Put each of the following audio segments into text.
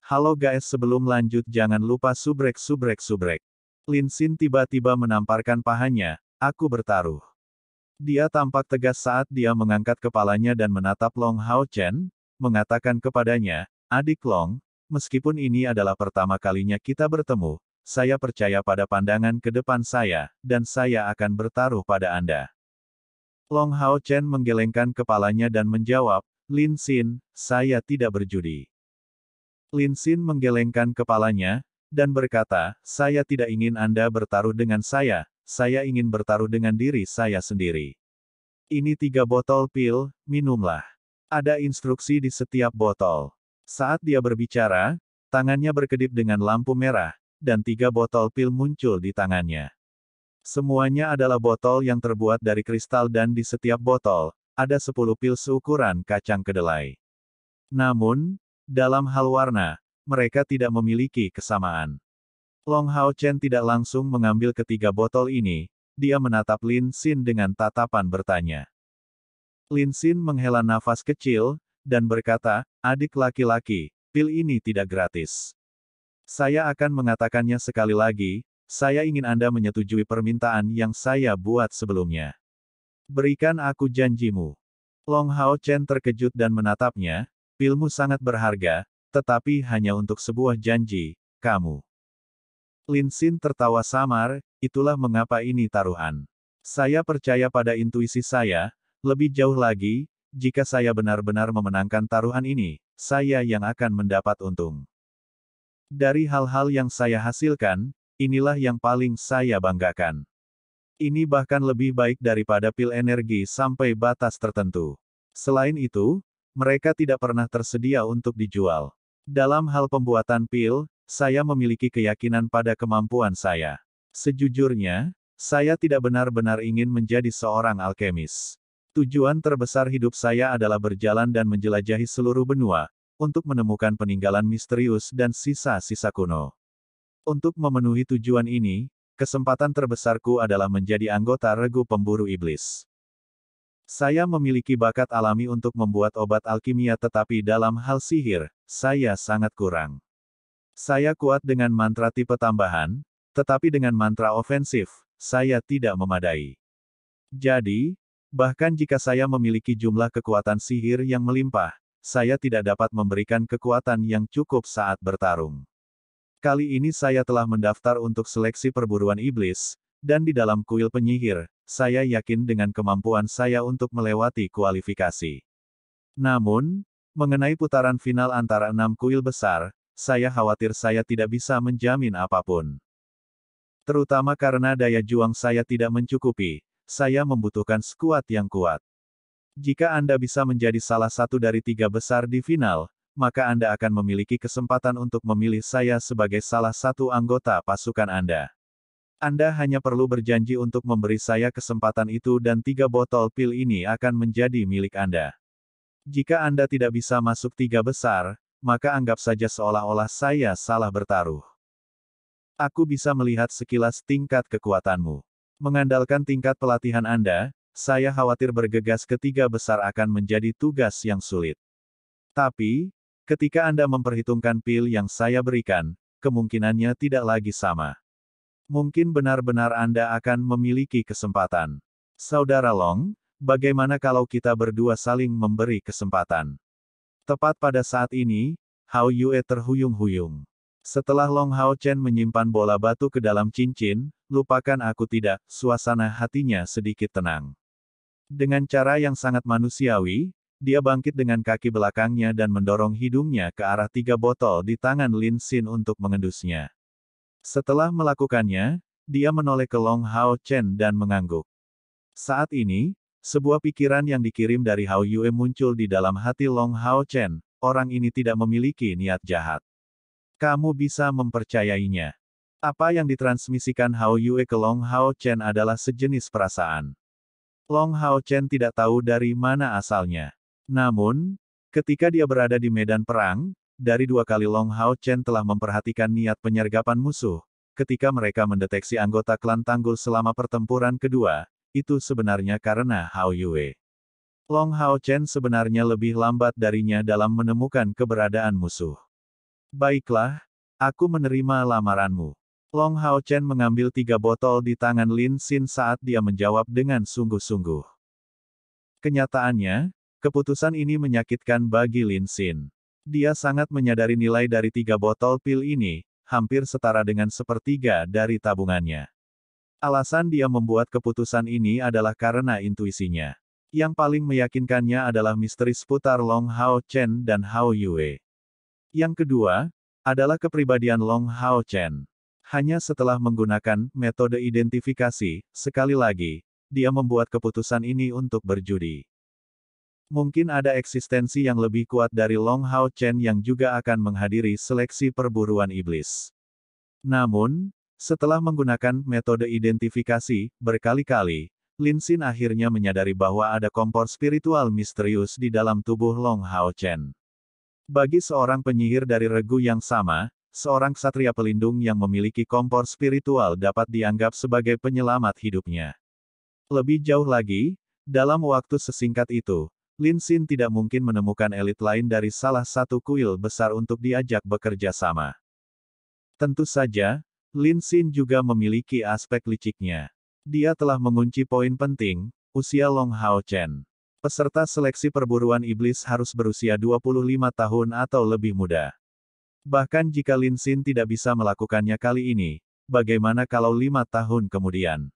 Halo guys, sebelum lanjut jangan lupa subrek. Lin Xin tiba-tiba menamparkan pahanya, aku bertaruh. Dia tampak tegas saat dia mengangkat kepalanya dan menatap Long Hao Chen, mengatakan kepadanya, adik Long, meskipun ini adalah pertama kalinya kita bertemu, saya percaya pada pandangan ke depan saya, dan saya akan bertaruh pada Anda. Long Hao Chen menggelengkan kepalanya dan menjawab, Lin Xin, saya tidak berjudi. Lin Xin menggelengkan kepalanya, dan berkata, saya tidak ingin Anda bertaruh dengan saya ingin bertaruh dengan diri saya sendiri. Ini 3 botol pil, minumlah. Ada instruksi di setiap botol. Saat dia berbicara, tangannya berkedip dengan lampu merah, dan 3 botol pil muncul di tangannya. Semuanya adalah botol yang terbuat dari kristal dan di setiap botol, ada 10 pil seukuran kacang kedelai. Namun, dalam hal warna, mereka tidak memiliki kesamaan. Long Hao Chen tidak langsung mengambil ketiga botol ini, dia menatap Lin Xin dengan tatapan bertanya. Lin Xin menghela nafas kecil, dan berkata, adik laki-laki, pil ini tidak gratis. Saya akan mengatakannya sekali lagi, saya ingin Anda menyetujui permintaan yang saya buat sebelumnya. Berikan aku janjimu. Long Hao Chen terkejut dan menatapnya, pilmu sangat berharga, tetapi hanya untuk sebuah janji, kamu. Lin Xin tertawa samar, itulah mengapa ini taruhan. Saya percaya pada intuisi saya, lebih jauh lagi, jika saya benar-benar memenangkan taruhan ini, saya yang akan mendapat untung. Dari hal-hal yang saya hasilkan, inilah yang paling saya banggakan. Ini bahkan lebih baik daripada pil energi sampai batas tertentu. Selain itu, mereka tidak pernah tersedia untuk dijual. Dalam hal pembuatan pil, saya memiliki keyakinan pada kemampuan saya. Sejujurnya, saya tidak benar-benar ingin menjadi seorang alkemis. Tujuan terbesar hidup saya adalah berjalan dan menjelajahi seluruh benua, untuk menemukan peninggalan misterius dan sisa-sisa kuno. Untuk memenuhi tujuan ini, kesempatan terbesarku adalah menjadi anggota regu pemburu iblis. Saya memiliki bakat alami untuk membuat obat alkimia tetapi dalam hal sihir, saya sangat kurang. Saya kuat dengan mantra tipe tambahan, tetapi dengan mantra ofensif, saya tidak memadai. Jadi, bahkan jika saya memiliki jumlah kekuatan sihir yang melimpah, saya tidak dapat memberikan kekuatan yang cukup saat bertarung. Kali ini saya telah mendaftar untuk seleksi perburuan iblis, dan di dalam kuil penyihir, saya yakin dengan kemampuan saya untuk melewati kualifikasi. Namun, mengenai putaran final antara 6 kuil besar, saya khawatir saya tidak bisa menjamin apapun. Terutama karena daya juang saya tidak mencukupi, saya membutuhkan skuad yang kuat. Jika Anda bisa menjadi salah satu dari 3 besar di final, maka Anda akan memiliki kesempatan untuk memilih saya sebagai salah satu anggota pasukan Anda. Anda hanya perlu berjanji untuk memberi saya kesempatan itu dan 3 botol pil ini akan menjadi milik Anda. Jika Anda tidak bisa masuk 3 besar, maka anggap saja seolah-olah saya salah bertaruh. Aku bisa melihat sekilas tingkat kekuatanmu. Mengandalkan tingkat pelatihan Anda, saya khawatir bergegas ke 3 besar akan menjadi tugas yang sulit. Tapi, ketika Anda memperhitungkan pil yang saya berikan, kemungkinannya tidak lagi sama. Mungkin benar-benar Anda akan memiliki kesempatan. Saudara Long, bagaimana kalau kita berdua saling memberi kesempatan? Tepat pada saat ini, Hao Yue terhuyung-huyung. Setelah Long Hao Chen menyimpan bola batu ke dalam cincin, lupakan aku tidak, suasana hatinya sedikit tenang. Dengan cara yang sangat manusiawi, dia bangkit dengan kaki belakangnya dan mendorong hidungnya ke arah 3 botol di tangan Lin Xin untuk mengendusnya. Setelah melakukannya, dia menoleh ke Long Hao Chen dan mengangguk. Saat ini, sebuah pikiran yang dikirim dari Hao Yue muncul di dalam hati Long Hao Chen, orang ini tidak memiliki niat jahat. Kamu bisa mempercayainya. Apa yang ditransmisikan Hao Yue ke Long Hao Chen adalah sejenis perasaan. Long Hao Chen tidak tahu dari mana asalnya. Namun, ketika dia berada di medan perang, dari 2 kali Long Hao Chen telah memperhatikan niat penyergapan musuh, ketika mereka mendeteksi anggota klan Tanggul selama pertempuran kedua, itu sebenarnya karena Hao Yue. Long Hao Chen sebenarnya lebih lambat darinya dalam menemukan keberadaan musuh. Baiklah, aku menerima lamaranmu. Long Hao Chen mengambil 3 botol di tangan Lin Xin saat dia menjawab dengan sungguh-sungguh. Kenyataannya, keputusan ini menyakitkan bagi Lin Xin. Dia sangat menyadari nilai dari 3 botol pil ini, hampir setara dengan sepertiga dari tabungannya. Alasan dia membuat keputusan ini adalah karena intuisinya. Yang paling meyakinkannya adalah misteri seputar Long Hao Chen dan Hao Yue. Yang kedua, adalah kepribadian Long Hao Chen. Hanya setelah menggunakan metode identifikasi, sekali lagi, dia membuat keputusan ini untuk berjudi. Mungkin ada eksistensi yang lebih kuat dari Long Hao Chen yang juga akan menghadiri seleksi perburuan iblis. Namun, setelah menggunakan metode identifikasi berkali-kali, Lin Xin akhirnya menyadari bahwa ada kompor spiritual misterius di dalam tubuh Long Hao Chen. Bagi seorang penyihir dari regu yang sama, seorang ksatria pelindung yang memiliki kompor spiritual dapat dianggap sebagai penyelamat hidupnya. Lebih jauh lagi, dalam waktu sesingkat itu, Lin Xin tidak mungkin menemukan elit lain dari salah satu kuil besar untuk diajak bekerja sama. Tentu saja, Lin Xin juga memiliki aspek liciknya. Dia telah mengunci poin penting, usia Long Hao Chen. Peserta seleksi perburuan iblis harus berusia 25 tahun atau lebih muda. Bahkan jika Lin Xin tidak bisa melakukannya kali ini, bagaimana kalau 5 tahun kemudian?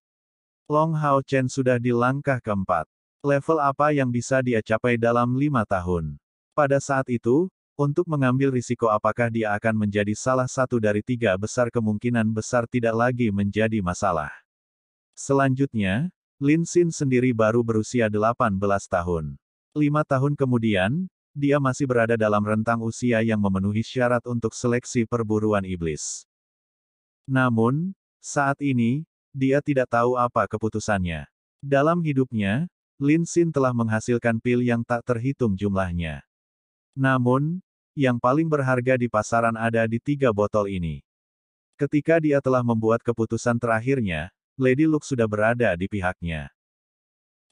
Long Hao Chen sudah di langkah keempat. Level apa yang bisa dia capai dalam 5 tahun? Pada saat itu, untuk mengambil risiko apakah dia akan menjadi salah satu dari 3 besar kemungkinan besar tidak lagi menjadi masalah. Selanjutnya, Lin Xin sendiri baru berusia 18 tahun. 5 tahun kemudian, dia masih berada dalam rentang usia yang memenuhi syarat untuk seleksi perburuan iblis. Namun, saat ini, dia tidak tahu apa keputusannya. Dalam hidupnya, Lin Xin telah menghasilkan pil yang tak terhitung jumlahnya. Namun, yang paling berharga di pasaran ada di 3 botol ini. Ketika dia telah membuat keputusan terakhirnya, Lady Luke sudah berada di pihaknya.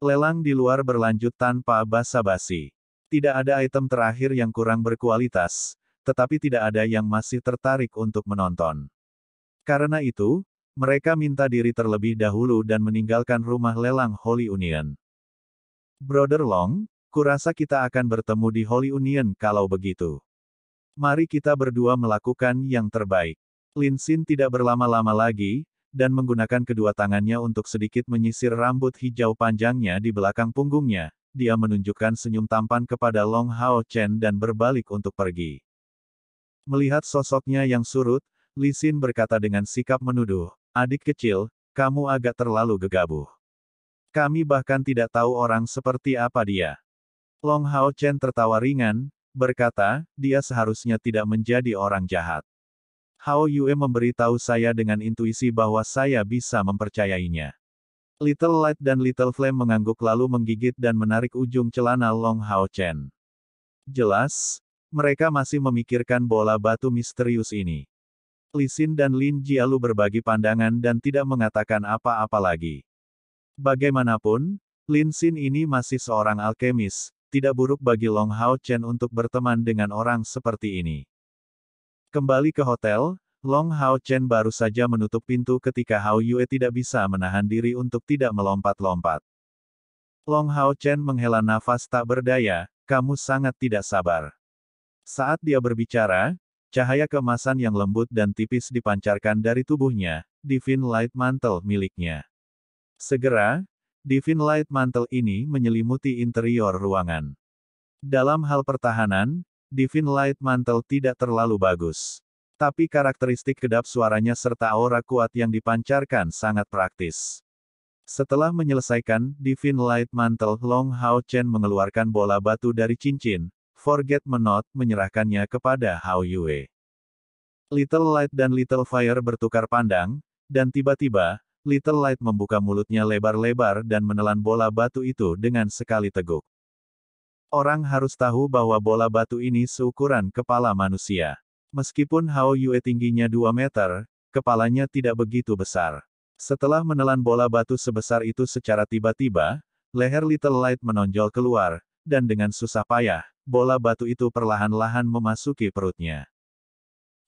Lelang di luar berlanjut tanpa basa-basi. Tidak ada item terakhir yang kurang berkualitas, tetapi tidak ada yang masih tertarik untuk menonton. Karena itu, mereka minta diri terlebih dahulu dan meninggalkan rumah lelang Holy Union. Brother Long, kurasa kita akan bertemu di Holy Union kalau begitu. Mari kita berdua melakukan yang terbaik. Lin Xin tidak berlama-lama lagi, dan menggunakan kedua tangannya untuk sedikit menyisir rambut hijau panjangnya di belakang punggungnya. Dia menunjukkan senyum tampan kepada Long Hao Chen dan berbalik untuk pergi. Melihat sosoknya yang surut, Lin Xin berkata dengan sikap menuduh, "Adik kecil, kamu agak terlalu gegabah. Kami bahkan tidak tahu orang seperti apa dia." Long Hao Chen tertawa ringan, berkata, "Dia seharusnya tidak menjadi orang jahat. Hao Yue memberitahu saya dengan intuisi bahwa saya bisa mempercayainya." Little Light dan Little Flame mengangguk lalu menggigit dan menarik ujung celana Long Hao Chen. Jelas, mereka masih memikirkan bola batu misterius ini. Li Xin dan Lin Jialu berbagi pandangan dan tidak mengatakan apa-apa lagi. Bagaimanapun, Lin Xin ini masih seorang alkemis, tidak buruk bagi Long Hao Chen untuk berteman dengan orang seperti ini. Kembali ke hotel, Long Hao Chen baru saja menutup pintu ketika Hao Yue tidak bisa menahan diri untuk tidak melompat-lompat. Long Hao Chen menghela nafas tak berdaya, "Kamu sangat tidak sabar." Saat dia berbicara, cahaya keemasan yang lembut dan tipis dipancarkan dari tubuhnya, Divine Light Mantle miliknya. Segera, Divine Light Mantle ini menyelimuti interior ruangan. Dalam hal pertahanan, Divine Light Mantle tidak terlalu bagus. Tapi karakteristik kedap suaranya serta aura kuat yang dipancarkan sangat praktis. Setelah menyelesaikan Divine Light Mantle, Long Hao Chen mengeluarkan bola batu dari cincin, Forget Me Not, menyerahkannya kepada Hao Yue. Little Light dan Little Fire bertukar pandang, dan tiba-tiba, Little Light membuka mulutnya lebar-lebar dan menelan bola batu itu dengan sekali teguk. Orang harus tahu bahwa bola batu ini seukuran kepala manusia. Meskipun Hao Yue tingginya 2 meter, kepalanya tidak begitu besar. Setelah menelan bola batu sebesar itu secara tiba-tiba, leher Little Light menonjol keluar, dan dengan susah payah, bola batu itu perlahan-lahan memasuki perutnya.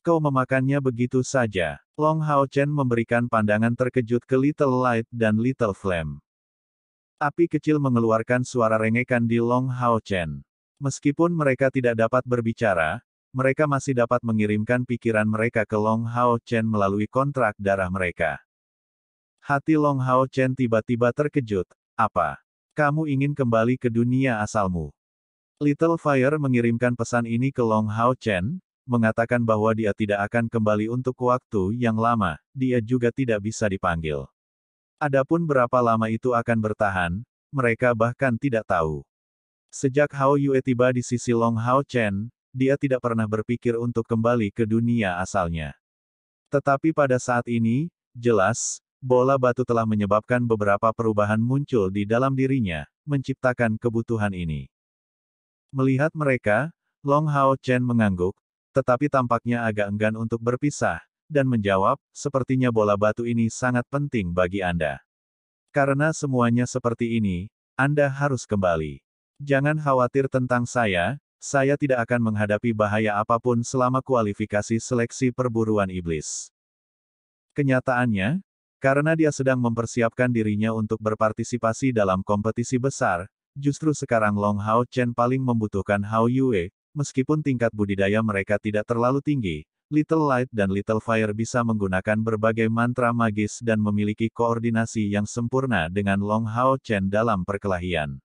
Kau memakannya begitu saja. Long Hao Chen memberikan pandangan terkejut ke Little Light dan Little Flame. Api kecil mengeluarkan suara rengekan di Long Hao Chen. Meskipun mereka tidak dapat berbicara, mereka masih dapat mengirimkan pikiran mereka ke Long Hao Chen melalui kontrak darah mereka. Hati Long Hao Chen tiba-tiba terkejut. Apa? Kamu ingin kembali ke dunia asalmu? Little Fire mengirimkan pesan ini ke Long Hao Chen, mengatakan bahwa dia tidak akan kembali untuk waktu yang lama, dia juga tidak bisa dipanggil. Adapun berapa lama itu akan bertahan, mereka bahkan tidak tahu. Sejak Hao Yue tiba di sisi Long Hao Chen, dia tidak pernah berpikir untuk kembali ke dunia asalnya. Tetapi pada saat ini, jelas, bola batu telah menyebabkan beberapa perubahan muncul di dalam dirinya, menciptakan kebutuhan ini. Melihat mereka, Long Hao Chen mengangguk, tetapi tampaknya agak enggan untuk berpisah, dan menjawab, sepertinya bola batu ini sangat penting bagi Anda. Karena semuanya seperti ini, Anda harus kembali. Jangan khawatir tentang saya tidak akan menghadapi bahaya apapun selama kualifikasi seleksi perburuan iblis. Kenyataannya, karena dia sedang mempersiapkan dirinya untuk berpartisipasi dalam kompetisi besar, justru sekarang Long Hao Chen paling membutuhkan Hao Yue, meskipun tingkat budidaya mereka tidak terlalu tinggi, Little Light dan Little Fire bisa menggunakan berbagai mantra magis dan memiliki koordinasi yang sempurna dengan Long Hao Chen dalam perkelahian.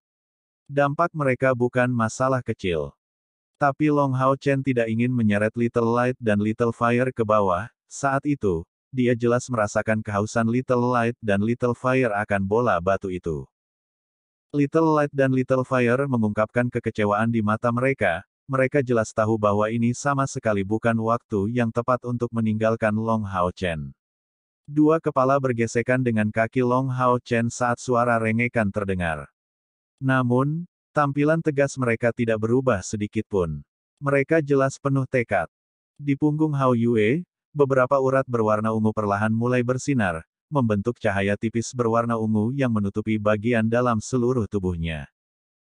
Dampak mereka bukan masalah kecil. Tapi Long Hao Chen tidak ingin menyeret Little Light dan Little Fire ke bawah. Saat itu, dia jelas merasakan kehausan Little Light dan Little Fire akan bola batu itu. Little Light dan Little Fire mengungkapkan kekecewaan di mata mereka. Mereka jelas tahu bahwa ini sama sekali bukan waktu yang tepat untuk meninggalkan Long Hao Chen. Dua kepala bergesekan dengan kaki Long Hao Chen saat suara rengekan terdengar. Namun, tampilan tegas mereka tidak berubah sedikit pun. Mereka jelas penuh tekad. Di punggung Hao Yue, beberapa urat berwarna ungu perlahan mulai bersinar, membentuk cahaya tipis berwarna ungu yang menutupi bagian dalam seluruh tubuhnya.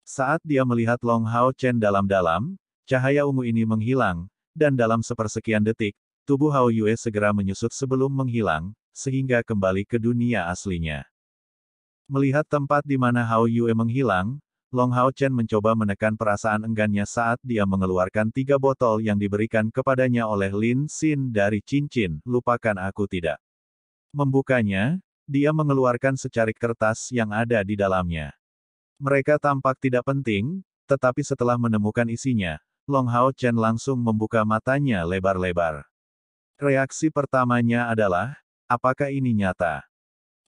Saat dia melihat Long Hao Chen dalam-dalam, cahaya ungu ini menghilang, dan dalam sepersekian detik, tubuh Hao Yue segera menyusut sebelum menghilang, sehingga kembali ke dunia aslinya. Melihat tempat di mana Hao Yue menghilang, Long Hao Chen mencoba menekan perasaan enggannya saat dia mengeluarkan 3 botol yang diberikan kepadanya oleh Lin Xin dari cincin, lupakan aku tidak. Membukanya, dia mengeluarkan secarik kertas yang ada di dalamnya. Mereka tampak tidak penting, tetapi setelah menemukan isinya, Long Hao Chen langsung membuka matanya lebar-lebar. Reaksi pertamanya adalah, apakah ini nyata?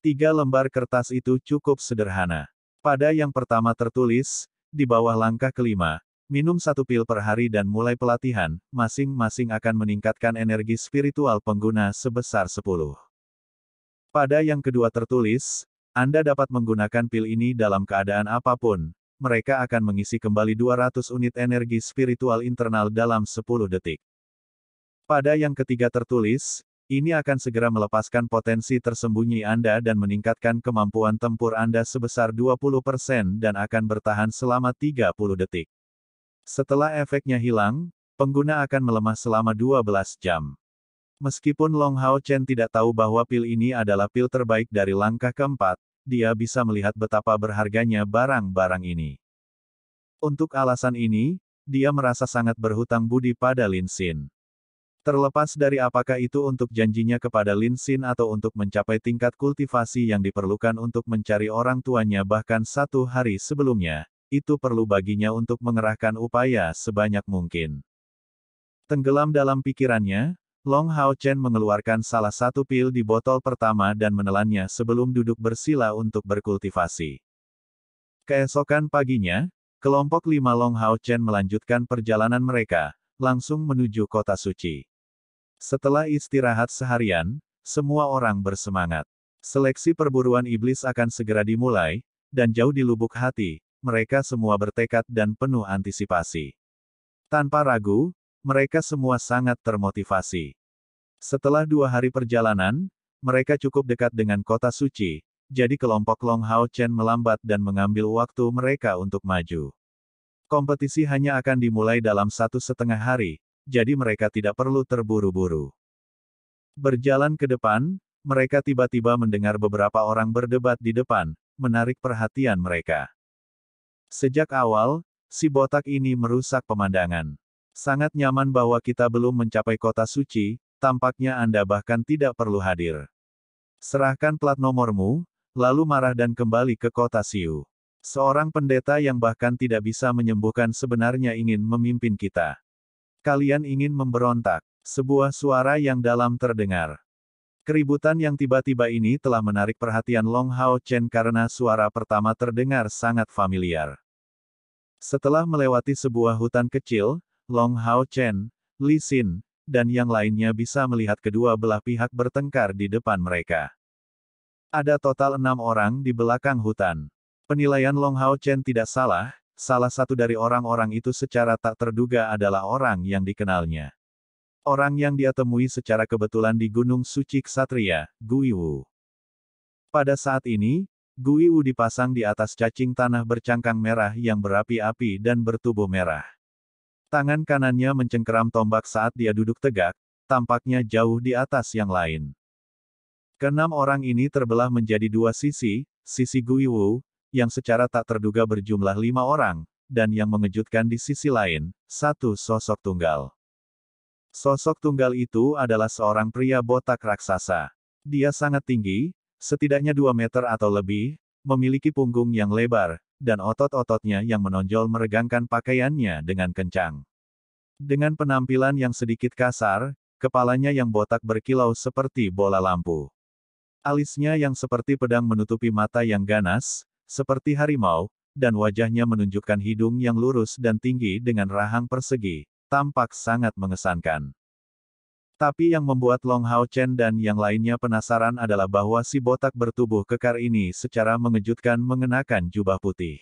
3 lembar kertas itu cukup sederhana. Pada yang pertama tertulis, di bawah langkah kelima, minum 1 pil per hari dan mulai pelatihan, masing-masing akan meningkatkan energi spiritual pengguna sebesar 10. Pada yang kedua tertulis, Anda dapat menggunakan pil ini dalam keadaan apapun, mereka akan mengisi kembali 200 unit energi spiritual internal dalam 10 detik. Pada yang ketiga tertulis, ini akan segera melepaskan potensi tersembunyi Anda dan meningkatkan kemampuan tempur Anda sebesar 20% dan akan bertahan selama 30 detik. Setelah efeknya hilang, pengguna akan melemah selama 12 jam. Meskipun Long Hao Chen tidak tahu bahwa pil ini adalah pil terbaik dari langkah keempat, dia bisa melihat betapa berharganya barang-barang ini. Untuk alasan ini, dia merasa sangat berhutang budi pada Lin Xin. Terlepas dari apakah itu untuk janjinya kepada Lin Xin atau untuk mencapai tingkat kultivasi yang diperlukan untuk mencari orang tuanya bahkan 1 hari sebelumnya, itu perlu baginya untuk mengerahkan upaya sebanyak mungkin. Tenggelam dalam pikirannya, Long Hao Chen mengeluarkan salah satu pil di botol pertama dan menelannya sebelum duduk bersila untuk berkultivasi. Keesokan paginya, kelompok 5 Long Hao Chen melanjutkan perjalanan mereka, langsung menuju kota suci. Setelah istirahat seharian, semua orang bersemangat. Seleksi perburuan iblis akan segera dimulai, dan jauh di lubuk hati, mereka semua bertekad dan penuh antisipasi. Tanpa ragu, mereka semua sangat termotivasi. Setelah 2 hari perjalanan, mereka cukup dekat dengan kota suci, jadi kelompok Long Hao Chen melambat dan mengambil waktu mereka untuk maju. Kompetisi hanya akan dimulai dalam 1,5 hari, jadi mereka tidak perlu terburu-buru. Berjalan ke depan, mereka tiba-tiba mendengar beberapa orang berdebat di depan, menarik perhatian mereka. Sejak awal, si botak ini merusak pemandangan. Sangat nyaman bahwa kita belum mencapai kota suci, tampaknya Anda bahkan tidak perlu hadir. Serahkan plat nomormu, lalu marah dan kembali ke kota Siu. Seorang pendeta yang bahkan tidak bisa menyembuhkan sebenarnya ingin memimpin kita. Kalian ingin memberontak. Sebuah suara yang dalam terdengar. Keributan yang tiba-tiba ini telah menarik perhatian Long Hao Chen karena suara pertama terdengar sangat familiar. Setelah melewati sebuah hutan kecil, Long Hao Chen, Li Xin, dan yang lainnya bisa melihat kedua belah pihak bertengkar di depan mereka. Ada total 6 orang di belakang hutan. Penilaian Long Hao Chen tidak salah, salah satu dari orang-orang itu secara tak terduga adalah orang yang dikenalnya. Orang yang dia temui secara kebetulan di Gunung Suci Ksatria, Guiwu. Pada saat ini, Guiwu dipasang di atas cacing tanah bercangkang merah yang berapi-api dan bertubuh merah. Tangan kanannya mencengkeram tombak saat dia duduk tegak, tampaknya jauh di atas yang lain. Keenam orang ini terbelah menjadi dua sisi Guiwu, yang secara tak terduga berjumlah 5 orang, dan yang mengejutkan di sisi lain, satu sosok tunggal. Sosok tunggal itu adalah seorang pria botak raksasa. Dia sangat tinggi, setidaknya 2 meter atau lebih, memiliki punggung yang lebar, dan otot-ototnya yang menonjol meregangkan pakaiannya dengan kencang. Dengan penampilan yang sedikit kasar, kepalanya yang botak berkilau seperti bola lampu. Alisnya yang seperti pedang menutupi mata yang ganas, seperti harimau, dan wajahnya menunjukkan hidung yang lurus dan tinggi dengan rahang persegi. Tampak sangat mengesankan. Tapi yang membuat Long Hao Chen dan yang lainnya penasaran adalah bahwa si botak bertubuh kekar ini secara mengejutkan mengenakan jubah putih.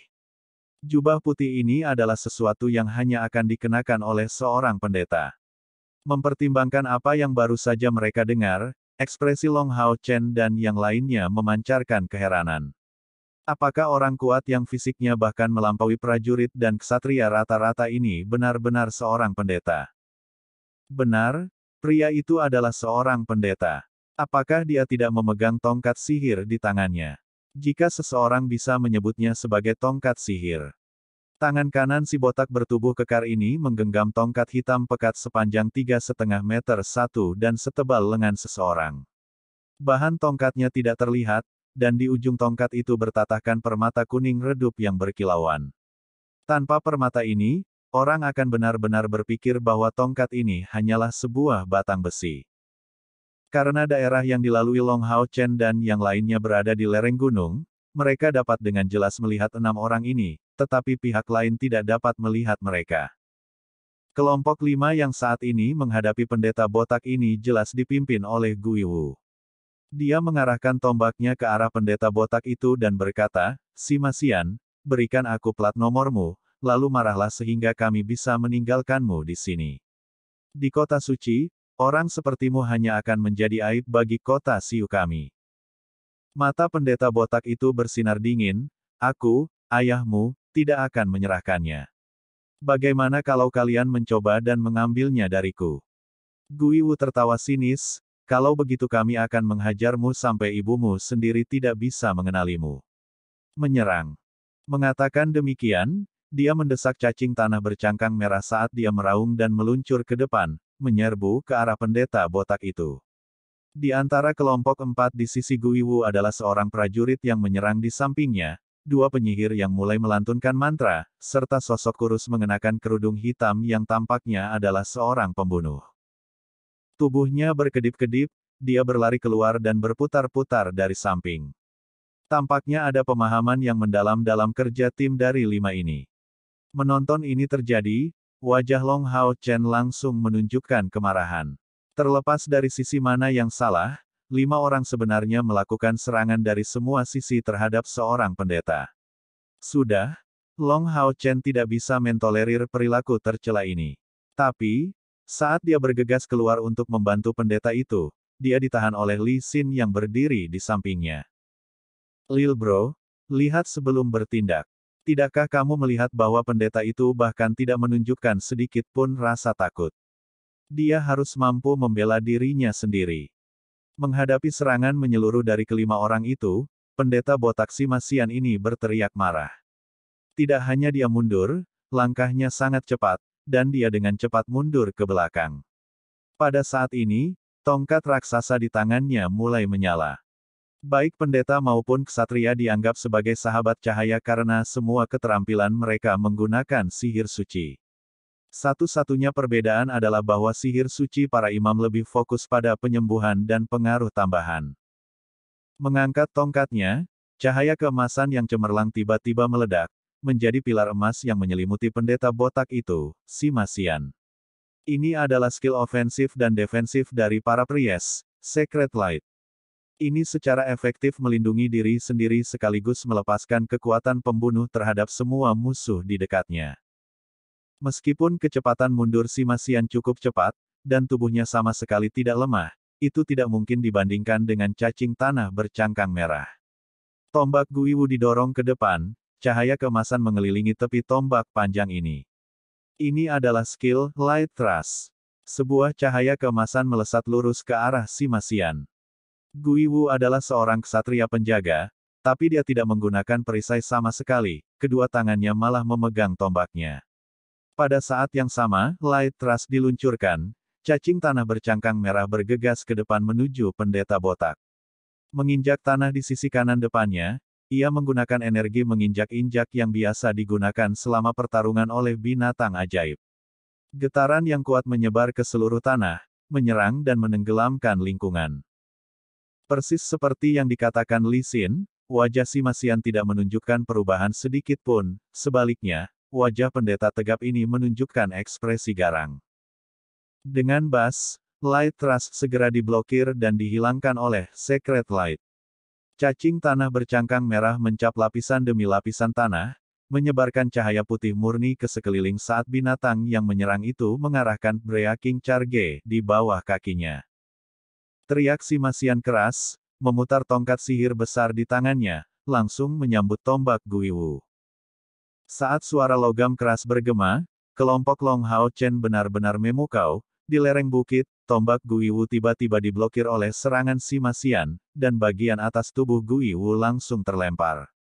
Jubah putih ini adalah sesuatu yang hanya akan dikenakan oleh seorang pendeta. Mempertimbangkan apa yang baru saja mereka dengar, ekspresi Long Hao Chen dan yang lainnya memancarkan keheranan. Apakah orang kuat yang fisiknya bahkan melampaui prajurit dan ksatria rata-rata ini benar-benar seorang pendeta? Benar, pria itu adalah seorang pendeta. Apakah dia tidak memegang tongkat sihir di tangannya? Jika seseorang bisa menyebutnya sebagai tongkat sihir. Tangan kanan si botak bertubuh kekar ini menggenggam tongkat hitam pekat sepanjang 3,5 meter dan setebal lengan seseorang. Bahan tongkatnya tidak terlihat, dan di ujung tongkat itu bertatahkan permata kuning redup yang berkilauan. Tanpa permata ini, orang akan benar-benar berpikir bahwa tongkat ini hanyalah sebuah batang besi. Karena daerah yang dilalui Long Hao Chen dan yang lainnya berada di lereng gunung, mereka dapat dengan jelas melihat 6 orang ini, tetapi pihak lain tidak dapat melihat mereka. Kelompok 5 yang saat ini menghadapi pendeta botak ini jelas dipimpin oleh Guiwu. Dia mengarahkan tombaknya ke arah pendeta botak itu dan berkata, "Si Masian, berikan aku plat nomormu, lalu marahlah sehingga kami bisa meninggalkanmu di sini. Di kota suci, orang sepertimu hanya akan menjadi aib bagi kota Siu kami." Mata pendeta botak itu bersinar dingin, "Aku, ayahmu, tidak akan menyerahkannya. Bagaimana kalau kalian mencoba dan mengambilnya dariku?" Guiwu tertawa sinis, "Kalau begitu kami akan menghajarmu sampai ibumu sendiri tidak bisa mengenalimu." Menyerang. Mengatakan demikian, dia mendesak cacing tanah bercangkang merah saat dia meraung dan meluncur ke depan, menyerbu ke arah pendeta botak itu. Di antara kelompok 4 di sisi Guiwu adalah seorang prajurit yang menyerang di sampingnya, 2 penyihir yang mulai melantunkan mantra, serta sosok kurus mengenakan kerudung hitam yang tampaknya adalah seorang pembunuh. Tubuhnya berkedip-kedip, dia berlari keluar dan berputar-putar dari samping. Tampaknya ada pemahaman yang mendalam dalam kerja tim dari 5 ini. Menonton ini terjadi, wajah Long Hao Chen langsung menunjukkan kemarahan. Terlepas dari sisi mana yang salah, 5 orang sebenarnya melakukan serangan dari semua sisi terhadap seorang pendeta. Sudah, Long Hao Chen tidak bisa mentolerir perilaku tercela ini. Tapi, saat dia bergegas keluar untuk membantu pendeta itu, dia ditahan oleh Li Xin yang berdiri di sampingnya. "Lil Bro, lihat sebelum bertindak. Tidakkah kamu melihat bahwa pendeta itu bahkan tidak menunjukkan sedikit pun rasa takut? Dia harus mampu membela dirinya sendiri. Menghadapi serangan menyeluruh dari kelima orang itu, pendeta botak Simasian ini berteriak marah. Tidak hanya dia mundur, langkahnya sangat cepat, dan dia dengan cepat mundur ke belakang. Pada saat ini, tongkat raksasa di tangannya mulai menyala. Baik pendeta maupun ksatria dianggap sebagai sahabat cahaya karena semua keterampilan mereka menggunakan sihir suci. Satu-satunya perbedaan adalah bahwa sihir suci para imam lebih fokus pada penyembuhan dan pengaruh tambahan. Mengangkat tongkatnya, cahaya keemasan yang cemerlang tiba-tiba meledak, menjadi pilar emas yang menyelimuti pendeta botak itu, Simasian. Ini adalah skill ofensif dan defensif dari para priest, Secret Light. Ini secara efektif melindungi diri sendiri sekaligus melepaskan kekuatan pembunuh terhadap semua musuh di dekatnya. Meskipun kecepatan mundur Simasian cukup cepat, dan tubuhnya sama sekali tidak lemah, itu tidak mungkin dibandingkan dengan cacing tanah bercangkang merah. Tombak Guiwu didorong ke depan, cahaya keemasan mengelilingi tepi tombak panjang ini. Ini adalah skill Light Thrust. Sebuah cahaya keemasan melesat lurus ke arah Simasian. Guiwu adalah seorang ksatria penjaga, tapi dia tidak menggunakan perisai sama sekali, kedua tangannya malah memegang tombaknya. Pada saat yang sama, Light Thrust diluncurkan, cacing tanah bercangkang merah bergegas ke depan menuju pendeta botak. Menginjak tanah di sisi kanan depannya, ia menggunakan energi menginjak-injak yang biasa digunakan selama pertarungan oleh binatang ajaib. Getaran yang kuat menyebar ke seluruh tanah, menyerang dan menenggelamkan lingkungan. Persis seperti yang dikatakan Li Xin, wajah Simasian tidak menunjukkan perubahan sedikit pun, sebaliknya, wajah pendeta tegap ini menunjukkan ekspresi garang. Dengan bas, Light Thrust segera diblokir dan dihilangkan oleh Secret Light. Cacing tanah bercangkang merah mencap lapisan demi lapisan tanah, menyebarkan cahaya putih murni ke sekeliling saat binatang yang menyerang itu mengarahkan Breaking Charge di bawah kakinya. Teriak Simasian keras, memutar tongkat sihir besar di tangannya, langsung menyambut tombak Guiwu. Saat suara logam keras bergema, kelompok Long Hao Chen benar-benar memukau. Di lereng bukit, tombak Guiwu tiba-tiba diblokir oleh serangan Simasian, dan bagian atas tubuh Guiwu langsung terlempar.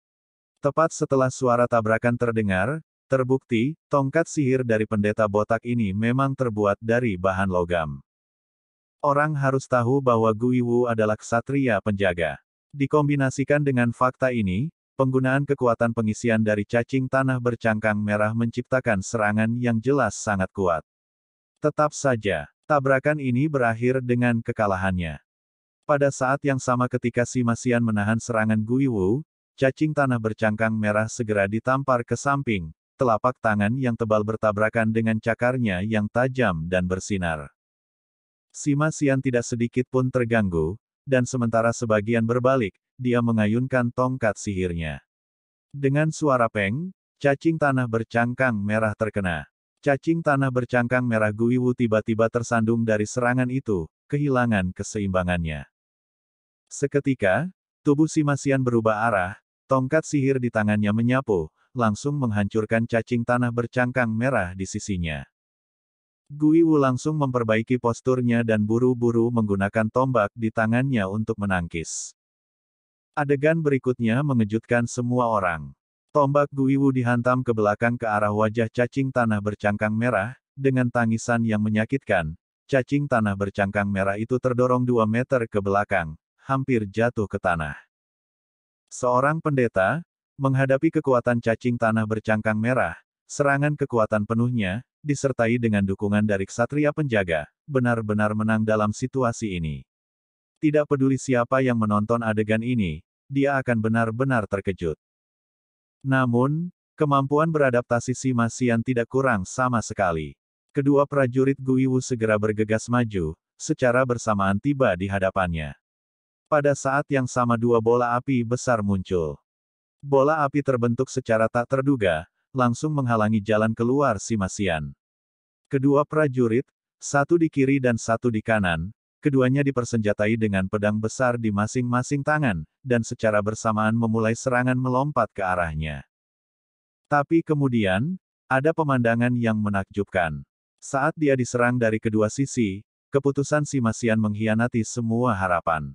Tepat setelah suara tabrakan terdengar, terbukti, tongkat sihir dari pendeta botak ini memang terbuat dari bahan logam. Orang harus tahu bahwa Guiwu adalah ksatria penjaga. Dikombinasikan dengan fakta ini, penggunaan kekuatan pengisian dari cacing tanah bercangkang merah menciptakan serangan yang jelas sangat kuat. Tetap saja, tabrakan ini berakhir dengan kekalahannya. Pada saat yang sama ketika Simasian menahan serangan Guiwu, cacing tanah bercangkang merah segera ditampar ke samping, telapak tangan yang tebal bertabrakan dengan cakarnya yang tajam dan bersinar. Simasian tidak sedikit pun terganggu, dan sementara sebagian berbalik, dia mengayunkan tongkat sihirnya. Dengan suara peng, cacing tanah bercangkang merah terkena. Cacing tanah bercangkang merah Guiwu tiba-tiba tersandung dari serangan itu, kehilangan keseimbangannya. Seketika, tubuh Simasian berubah arah, tongkat sihir di tangannya menyapu, langsung menghancurkan cacing tanah bercangkang merah di sisinya. Guiwu langsung memperbaiki posturnya dan buru-buru menggunakan tombak di tangannya untuk menangkis. Adegan berikutnya mengejutkan semua orang. Tombak Guiwu dihantam ke belakang ke arah wajah cacing tanah bercangkang merah, dengan tangisan yang menyakitkan. Cacing tanah bercangkang merah itu terdorong 2 meter ke belakang, hampir jatuh ke tanah. Seorang pendeta, menghadapi kekuatan cacing tanah bercangkang merah, serangan kekuatan penuhnya, disertai dengan dukungan dari ksatria penjaga, benar-benar menang dalam situasi ini. Tidak peduli siapa yang menonton adegan ini, dia akan benar-benar terkejut. Namun, kemampuan beradaptasi Simasian tidak kurang sama sekali. Kedua prajurit Guiwu segera bergegas maju, secara bersamaan tiba di hadapannya. Pada saat yang sama 2 bola api besar muncul. Bola api terbentuk secara tak terduga, langsung menghalangi jalan keluar Simasian. Kedua prajurit, satu di kiri dan satu di kanan, keduanya dipersenjatai dengan pedang besar di masing-masing tangan, dan secara bersamaan memulai serangan melompat ke arahnya. Tapi kemudian, ada pemandangan yang menakjubkan. Saat dia diserang dari kedua sisi, keputusan si Masian mengkhianati semua harapan.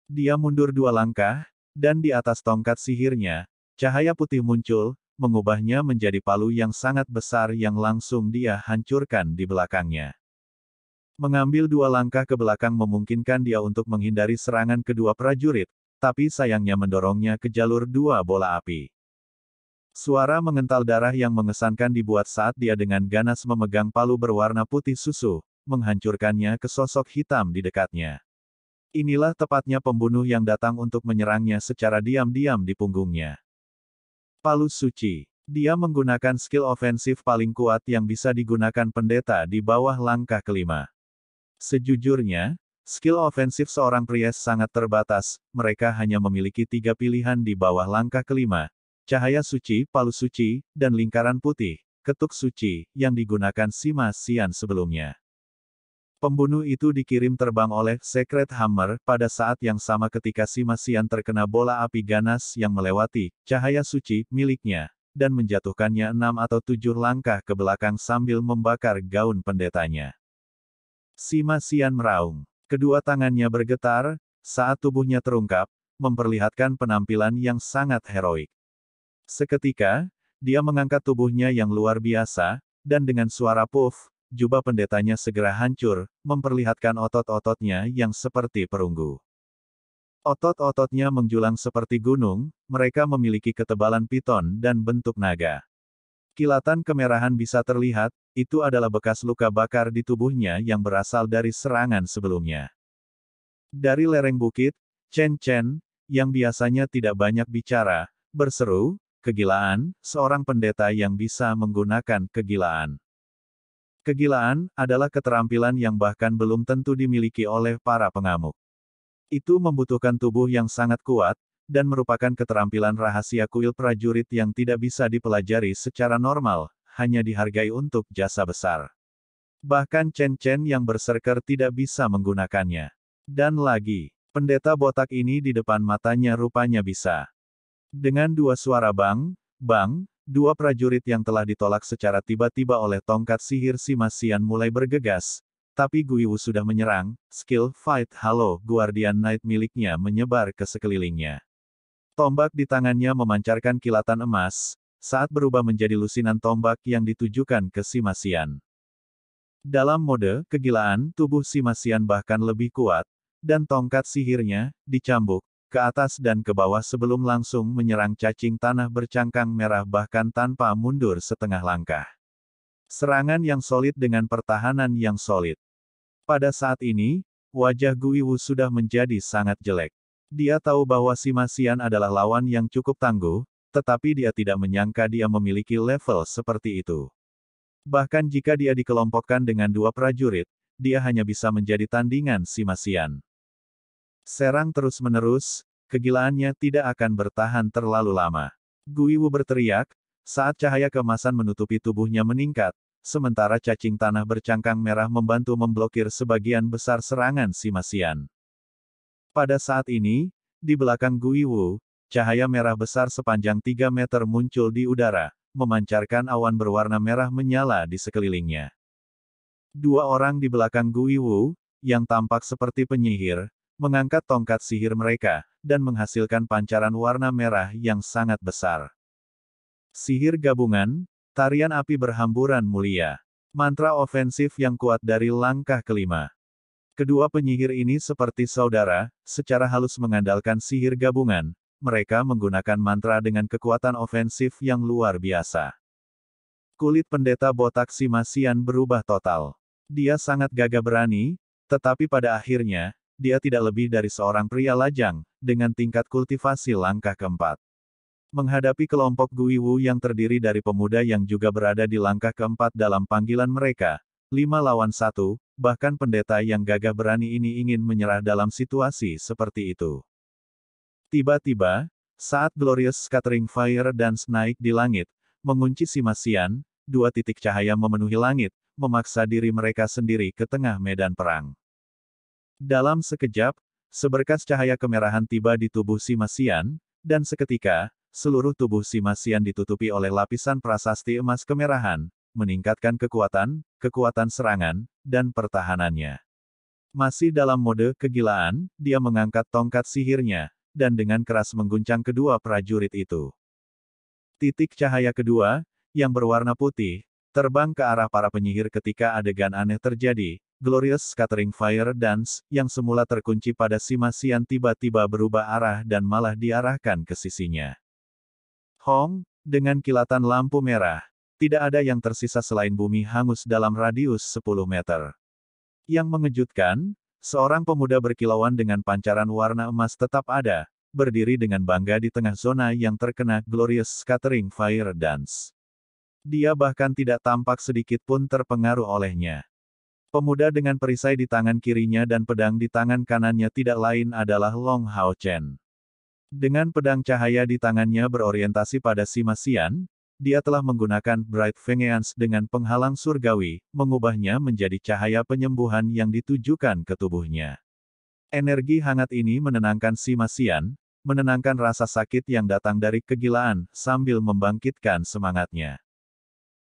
Dia mundur 2 langkah, dan di atas tongkat sihirnya, cahaya putih muncul, mengubahnya menjadi palu yang sangat besar yang langsung dia hancurkan di belakangnya. Mengambil 2 langkah ke belakang memungkinkan dia untuk menghindari serangan kedua prajurit, tapi sayangnya mendorongnya ke jalur 2 bola api. Suara mengental darah yang mengesankan dibuat saat dia dengan ganas memegang palu berwarna putih susu, menghancurkannya ke sosok hitam di dekatnya. Inilah tepatnya pembunuh yang datang untuk menyerangnya secara diam-diam di punggungnya. Palu suci. Dia menggunakan skill ofensif paling kuat yang bisa digunakan pendeta di bawah langkah kelima. Sejujurnya, skill ofensif seorang priest sangat terbatas, mereka hanya memiliki 3 pilihan di bawah langkah kelima. Cahaya suci, palu suci, dan lingkaran putih, ketuk suci, yang digunakan si Masian sebelumnya. Pembunuh itu dikirim terbang oleh Secret Hammer pada saat yang sama ketika si Masian terkena bola api ganas yang melewati cahaya suci miliknya, dan menjatuhkannya 6 atau 7 langkah ke belakang sambil membakar gaun pendetanya. Si Masian meraung. Kedua tangannya bergetar, saat tubuhnya terungkap, memperlihatkan penampilan yang sangat heroik. Seketika, dia mengangkat tubuhnya yang luar biasa, dan dengan suara puff, jubah pendetanya segera hancur, memperlihatkan otot-ototnya yang seperti perunggu. Otot-ototnya menjulang seperti gunung, mereka memiliki ketebalan piton dan bentuk naga. Kilatan kemerahan bisa terlihat, itu adalah bekas luka bakar di tubuhnya yang berasal dari serangan sebelumnya. Dari lereng bukit, Chen Chen, yang biasanya tidak banyak bicara, berseru, "Kegilaan, seorang pendeta yang bisa menggunakan kegilaan." Kegilaan adalah keterampilan yang bahkan belum tentu dimiliki oleh para pengamuk. Itu membutuhkan tubuh yang sangat kuat, dan merupakan keterampilan rahasia kuil prajurit yang tidak bisa dipelajari secara normal, hanya dihargai untuk jasa besar. Bahkan Chen Chen yang berserker tidak bisa menggunakannya. Dan lagi, pendeta botak ini di depan matanya rupanya bisa. Dengan 2 suara bang, bang, 2 prajurit yang telah ditolak secara tiba-tiba oleh tongkat sihir si Masian mulai bergegas, tapi Guiwu sudah menyerang, skill Fight Halo Guardian Knight miliknya menyebar ke sekelilingnya. Tombak di tangannya memancarkan kilatan emas, saat berubah menjadi lusinan tombak yang ditujukan ke si Masian. Dalam mode kegilaan, tubuh si Masian bahkan lebih kuat, dan tongkat sihirnya dicambuk ke atas dan ke bawah sebelum langsung menyerang cacing tanah bercangkang merah bahkan tanpa mundur setengah langkah. Serangan yang solid dengan pertahanan yang solid. Pada saat ini, wajah Guiwu sudah menjadi sangat jelek. Dia tahu bahwa si Masian adalah lawan yang cukup tangguh, tetapi dia tidak menyangka dia memiliki level seperti itu. Bahkan jika dia dikelompokkan dengan 2 prajurit, dia hanya bisa menjadi tandingan si Masian. Serang terus-menerus, kegilaannya tidak akan bertahan terlalu lama. Guiwu berteriak, saat cahaya keemasan menutupi tubuhnya meningkat, sementara cacing tanah bercangkang merah membantu memblokir sebagian besar serangan si Masian. Pada saat ini, di belakang Guiwu, cahaya merah besar sepanjang 3 meter muncul di udara, memancarkan awan berwarna merah menyala di sekelilingnya. 2 orang di belakang Guiwu, yang tampak seperti penyihir, mengangkat tongkat sihir mereka, dan menghasilkan pancaran warna merah yang sangat besar. Sihir gabungan, tarian api berhamburan mulia. Mantra ofensif yang kuat dari langkah kelima. Kedua penyihir ini seperti saudara, secara halus mengandalkan sihir gabungan, mereka menggunakan mantra dengan kekuatan ofensif yang luar biasa. Kulit pendeta botak si Masian berubah total. Dia sangat gagah berani, tetapi pada akhirnya, dia tidak lebih dari seorang pria lajang, dengan tingkat kultivasi langkah keempat. Menghadapi kelompok Guiwu yang terdiri dari pemuda yang juga berada di langkah keempat dalam panggilan mereka, 5 lawan 1, bahkan pendeta yang gagah berani ini ingin menyerah dalam situasi seperti itu. Tiba-tiba, saat Glorious Scattering Fire Dance naik di langit, mengunci si Masian, 2 titik cahaya memenuhi langit, memaksa diri mereka sendiri ke tengah medan perang. Dalam sekejap, seberkas cahaya kemerahan tiba di tubuh si Masian, dan seketika, seluruh tubuh si Masian ditutupi oleh lapisan prasasti emas kemerahan, meningkatkan kekuatan serangan, dan pertahanannya. Masih dalam mode kegilaan, dia mengangkat tongkat sihirnya, dan dengan keras mengguncang kedua prajurit itu. Titik cahaya kedua, yang berwarna putih, terbang ke arah para penyihir ketika adegan aneh terjadi. Glorious Scattering Fire Dance, yang semula terkunci pada Sima Xian tiba-tiba berubah arah dan malah diarahkan ke sisinya. Hong, dengan kilatan lampu merah, tidak ada yang tersisa selain bumi hangus dalam radius 10 meter. Yang mengejutkan, seorang pemuda berkilauan dengan pancaran warna emas tetap ada, berdiri dengan bangga di tengah zona yang terkena Glorious Scattering Fire Dance. Dia bahkan tidak tampak sedikit pun terpengaruh olehnya. Pemuda dengan perisai di tangan kirinya dan pedang di tangan kanannya tidak lain adalah Long Hao Chen. Dengan pedang cahaya di tangannya berorientasi pada Sima Xian, dia telah menggunakan Bright Vengeance dengan penghalang surgawi, mengubahnya menjadi cahaya penyembuhan yang ditujukan ke tubuhnya. Energi hangat ini menenangkan Sima Xian, menenangkan rasa sakit yang datang dari kegilaan, sambil membangkitkan semangatnya.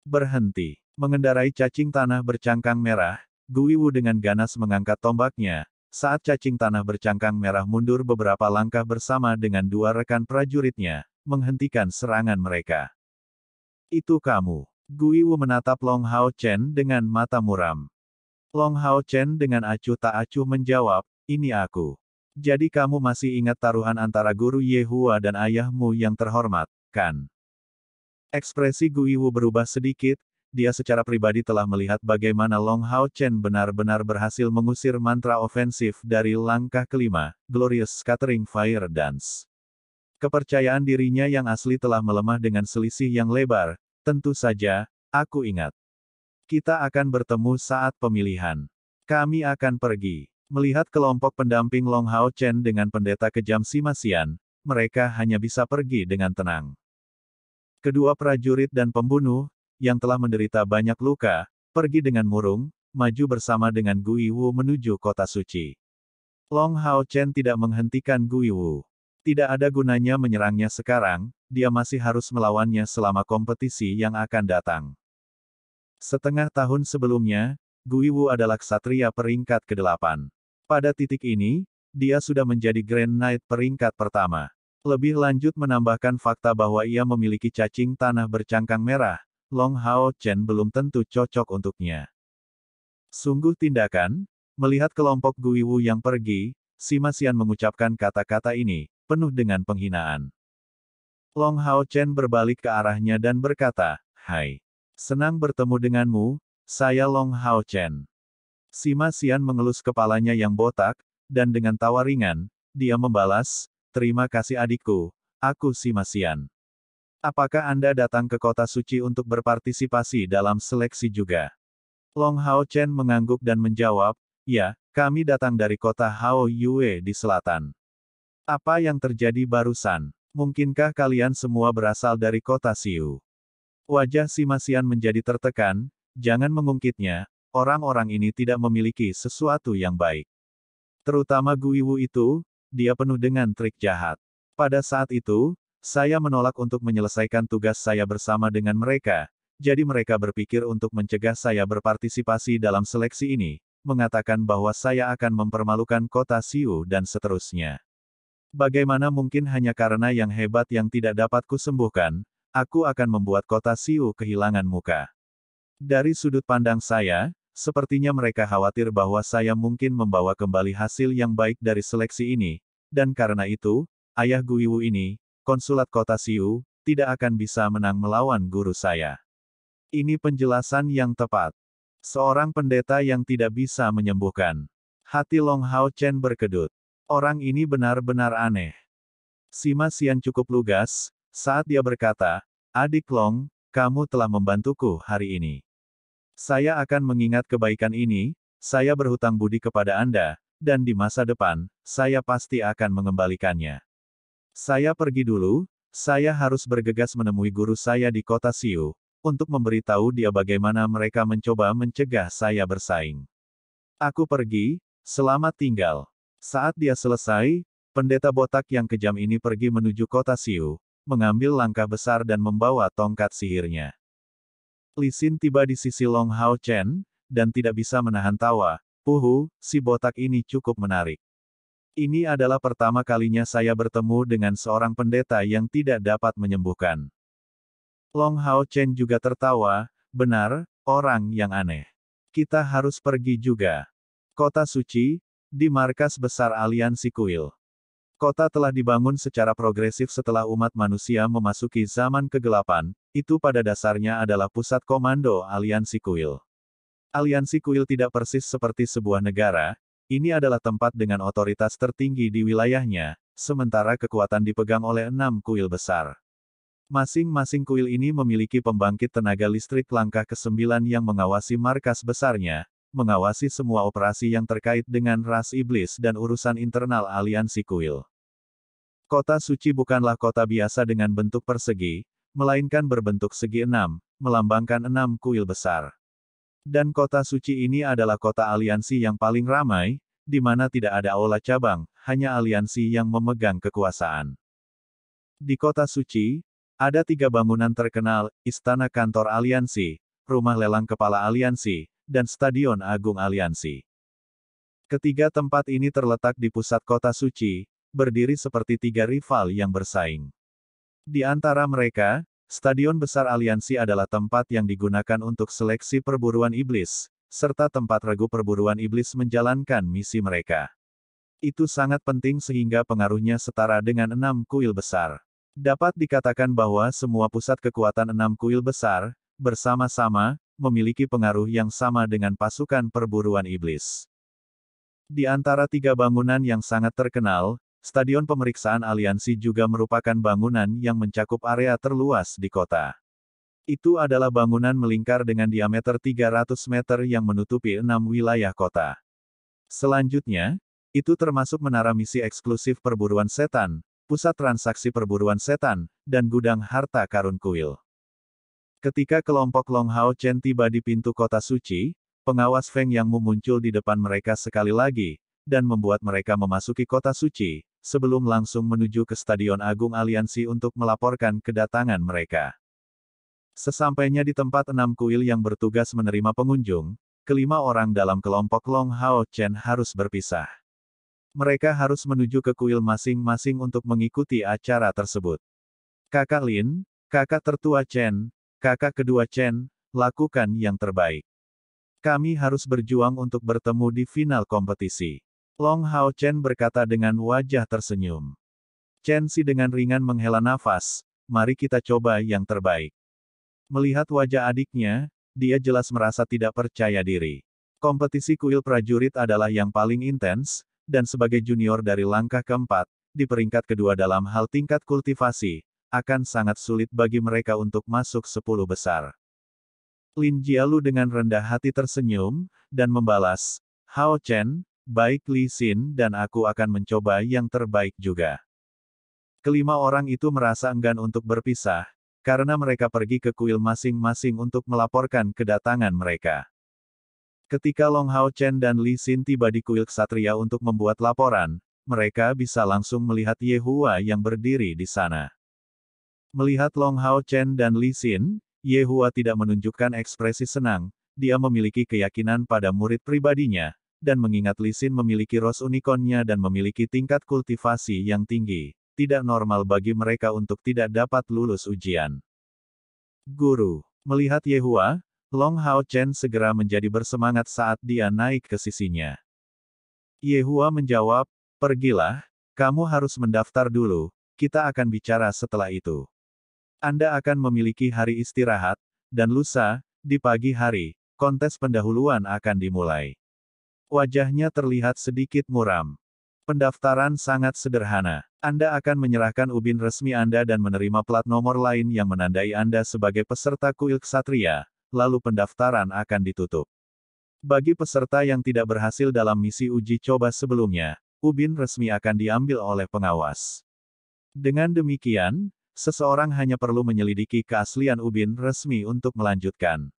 Berhenti. Mengendarai cacing tanah bercangkang merah, Guiwu dengan ganas mengangkat tombaknya, saat cacing tanah bercangkang merah mundur beberapa langkah bersama dengan dua rekan prajuritnya, menghentikan serangan mereka. Itu kamu. Guiwu menatap Long Hao Chen dengan mata muram. Long Hao Chen dengan acuh tak acuh menjawab, ini aku. Jadi kamu masih ingat taruhan antara Guru Ye Hua dan ayahmu yang terhormat, kan? Ekspresi Guiwu berubah sedikit. Dia secara pribadi telah melihat bagaimana Long Hao Chen benar-benar berhasil mengusir mantra ofensif dari langkah kelima, Glorious Scattering Fire Dance. Kepercayaan dirinya yang asli telah melemah dengan selisih yang lebar. Tentu saja, aku ingat. Kita akan bertemu saat pemilihan. Kami akan pergi. Melihat kelompok pendamping Long Hao Chen dengan pendeta kejam Sima Xian, mereka hanya bisa pergi dengan tenang. Kedua prajurit dan pembunuh, yang telah menderita banyak luka, pergi dengan murung, maju bersama dengan Guiwu menuju kota suci. Long Hao Chen tidak menghentikan Guiwu. Tidak ada gunanya menyerangnya sekarang, dia masih harus melawannya selama kompetisi yang akan datang. Setengah tahun sebelumnya, Guiwu adalah ksatria peringkat ke-8. Pada titik ini, dia sudah menjadi Grand Knight peringkat pertama. Lebih lanjut menambahkan fakta bahwa ia memiliki cacing tanah bercangkang merah, Long Hao Chen belum tentu cocok untuknya. Sungguh tindakan, melihat kelompok Guiwu yang pergi, Sima Xian mengucapkan kata-kata ini, penuh dengan penghinaan. Long Hao Chen berbalik ke arahnya dan berkata, "Hai. Senang bertemu denganmu, saya Long Hao Chen." Sima Xian mengelus kepalanya yang botak, dan dengan tawa ringan, dia membalas, "Terima kasih adikku, aku Sima Xian. Apakah Anda datang ke kota suci untuk berpartisipasi dalam seleksi juga?" Long Hao Chen mengangguk dan menjawab, "Ya, kami datang dari kota Hao Yue di selatan." "Apa yang terjadi barusan? Mungkinkah kalian semua berasal dari kota Xiu?" Wajah Sima Xian menjadi tertekan, jangan mengungkitnya, orang-orang ini tidak memiliki sesuatu yang baik. Terutama Guiwu itu, dia penuh dengan trik jahat. Pada saat itu, saya menolak untuk menyelesaikan tugas saya bersama dengan mereka, jadi mereka berpikir untuk mencegah saya berpartisipasi dalam seleksi ini, mengatakan bahwa saya akan mempermalukan kota Xiu dan seterusnya. Bagaimana mungkin hanya karena yang hebat yang tidak dapat kusembuhkan, aku akan membuat kota Xiu kehilangan muka. Dari sudut pandang saya, sepertinya mereka khawatir bahwa saya mungkin membawa kembali hasil yang baik dari seleksi ini, dan karena itu, ayah Guiwu ini, konsulat kota Xiu, tidak akan bisa menang melawan guru saya. Ini penjelasan yang tepat. Seorang pendeta yang tidak bisa menyembuhkan. Hati Long Hao Chen berkedut. Orang ini benar-benar aneh. Sima Xian cukup lugas, saat dia berkata, "Adik Long, kamu telah membantuku hari ini. Saya akan mengingat kebaikan ini, saya berhutang budi kepada Anda, dan di masa depan, saya pasti akan mengembalikannya. Saya pergi dulu, saya harus bergegas menemui guru saya di kota Xiu, untuk memberitahu dia bagaimana mereka mencoba mencegah saya bersaing. Aku pergi, selamat tinggal." Saat dia selesai, pendeta botak yang kejam ini pergi menuju kota Xiu, mengambil langkah besar dan membawa tongkat sihirnya. Li Xin tiba di sisi Long Hao Chen, dan tidak bisa menahan tawa. Puhu, si botak ini cukup menarik. Ini adalah pertama kalinya saya bertemu dengan seorang pendeta yang tidak dapat menyembuhkan. Long Hao Chen juga tertawa, benar, orang yang aneh. Kita harus pergi juga. Kota suci, di markas besar aliansi kuil. Kota telah dibangun secara progresif setelah umat manusia memasuki zaman kegelapan, itu pada dasarnya adalah pusat komando aliansi kuil. Aliansi kuil tidak persis seperti sebuah negara, ini adalah tempat dengan otoritas tertinggi di wilayahnya, sementara kekuatan dipegang oleh 6 kuil besar. Masing-masing kuil ini memiliki pembangkit tenaga listrik langkah ke-9 yang mengawasi markas besarnya, mengawasi semua operasi yang terkait dengan ras iblis dan urusan internal aliansi kuil. Kota suci bukanlah kota biasa dengan bentuk persegi, melainkan berbentuk segi 6, melambangkan 6 kuil besar. Dan kota suci ini adalah kota aliansi yang paling ramai, di mana tidak ada aula cabang, hanya aliansi yang memegang kekuasaan. Di kota suci, ada 3 bangunan terkenal, Istana Kantor Aliansi, Rumah Lelang Kepala Aliansi, dan Stadion Agung Aliansi. Ketiga tempat ini terletak di pusat kota suci, berdiri seperti 3 rival yang bersaing. Di antara mereka, Stadion Besar Aliansi adalah tempat yang digunakan untuk seleksi perburuan iblis, serta tempat regu perburuan iblis menjalankan misi mereka. Itu sangat penting sehingga pengaruhnya setara dengan 6 kuil besar. Dapat dikatakan bahwa semua pusat kekuatan 6 kuil besar, bersama-sama, memiliki pengaruh yang sama dengan pasukan perburuan iblis. Di antara 3 bangunan yang sangat terkenal, Stadion Pemeriksaan Aliansi juga merupakan bangunan yang mencakup area terluas di kota. Itu adalah bangunan melingkar dengan diameter 300 meter yang menutupi 6 wilayah kota. Selanjutnya, itu termasuk menara misi eksklusif perburuan setan, pusat transaksi perburuan setan, dan gudang harta karun kuil. Ketika kelompok Long Hao Chen tiba di pintu kota suci, pengawas Feng Yang muncul di depan mereka sekali lagi, dan membuat mereka memasuki kota suci, sebelum langsung menuju ke Stadion Agung Aliansi untuk melaporkan kedatangan mereka. Sesampainya di tempat 6 kuil yang bertugas menerima pengunjung, kelima orang dalam kelompok Long Hao Chen harus berpisah. Mereka harus menuju ke kuil masing-masing untuk mengikuti acara tersebut. Kakak Lin, kakak tertua Chen, kakak kedua Chen, lakukan yang terbaik. Kami harus berjuang untuk bertemu di final kompetisi. Long Hao Chen berkata dengan wajah tersenyum. Chen Si dengan ringan menghela nafas, mari kita coba yang terbaik. Melihat wajah adiknya, dia jelas merasa tidak percaya diri. Kompetisi kuil prajurit adalah yang paling intens, dan sebagai junior dari langkah keempat, di peringkat kedua dalam hal tingkat kultivasi, akan sangat sulit bagi mereka untuk masuk 10 besar. Lin Jialu dengan rendah hati tersenyum, dan membalas, Hao Chen, baik Li Xin dan aku akan mencoba yang terbaik juga. Kelima orang itu merasa enggan untuk berpisah, karena mereka pergi ke kuil masing-masing untuk melaporkan kedatangan mereka. Ketika Long Hao Chen dan Li Xin tiba di kuil ksatria untuk membuat laporan, mereka bisa langsung melihat Ye Hua yang berdiri di sana. Melihat Long Hao Chen dan Li Xin, Ye Hua tidak menunjukkan ekspresi senang, dia memiliki keyakinan pada murid pribadinya, dan mengingat Li Xin memiliki ros unicornnya dan memiliki tingkat kultivasi yang tinggi, tidak normal bagi mereka untuk tidak dapat lulus ujian. Guru, melihat Ye Hua, Long Hao Chen segera menjadi bersemangat saat dia naik ke sisinya. Ye Hua menjawab, pergilah, kamu harus mendaftar dulu, kita akan bicara setelah itu. Anda akan memiliki hari istirahat, dan lusa, di pagi hari, kontes pendahuluan akan dimulai. Wajahnya terlihat sedikit muram. Pendaftaran sangat sederhana. Anda akan menyerahkan ubin resmi Anda dan menerima plat nomor lain yang menandai Anda sebagai peserta kuil ksatria, lalu pendaftaran akan ditutup. Bagi peserta yang tidak berhasil dalam misi uji coba sebelumnya, ubin resmi akan diambil oleh pengawas. Dengan demikian, seseorang hanya perlu menyelidiki keaslian ubin resmi untuk melanjutkan.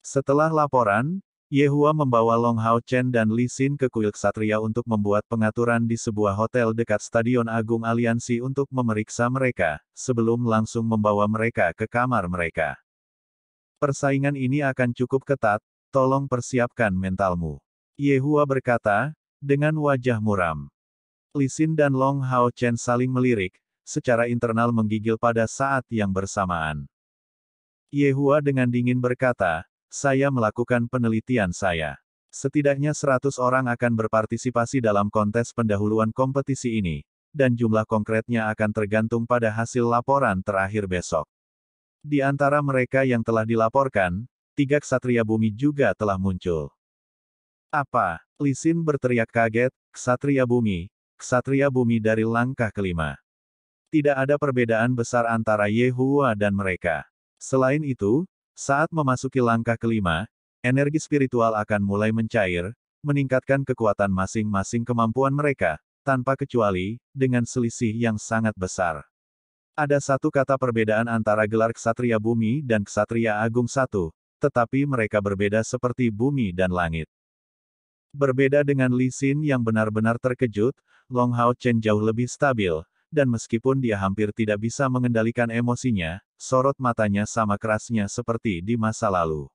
Setelah laporan, Ye Hua membawa Long Hao Chen dan Li Xin ke kuil ksatria untuk membuat pengaturan di sebuah hotel dekat Stadion Agung Aliansi untuk memeriksa mereka, sebelum langsung membawa mereka ke kamar mereka. Persaingan ini akan cukup ketat, tolong persiapkan mentalmu. Ye Hua berkata, dengan wajah muram. Li Xin dan Long Hao Chen saling melirik, secara internal menggigil pada saat yang bersamaan. Ye Hua dengan dingin berkata, saya melakukan penelitian saya. Setidaknya 100 orang akan berpartisipasi dalam kontes pendahuluan kompetisi ini, dan jumlah konkretnya akan tergantung pada hasil laporan terakhir besok. Di antara mereka yang telah dilaporkan, 3 ksatria bumi juga telah muncul. Apa? Li Xin berteriak kaget, ksatria bumi dari langkah kelima. Tidak ada perbedaan besar antara Ye Hua dan mereka. Selain itu, saat memasuki langkah kelima, energi spiritual akan mulai mencair, meningkatkan kekuatan masing-masing kemampuan mereka, tanpa kecuali, dengan selisih yang sangat besar. Ada satu kata perbedaan antara gelar Ksatria Bumi dan Ksatria Agung satu, tetapi mereka berbeda seperti bumi dan langit. Berbeda dengan Li Xin yang benar-benar terkejut, Long Hao Chen jauh lebih stabil, dan meskipun dia hampir tidak bisa mengendalikan emosinya, sorot matanya sama kerasnya seperti di masa lalu.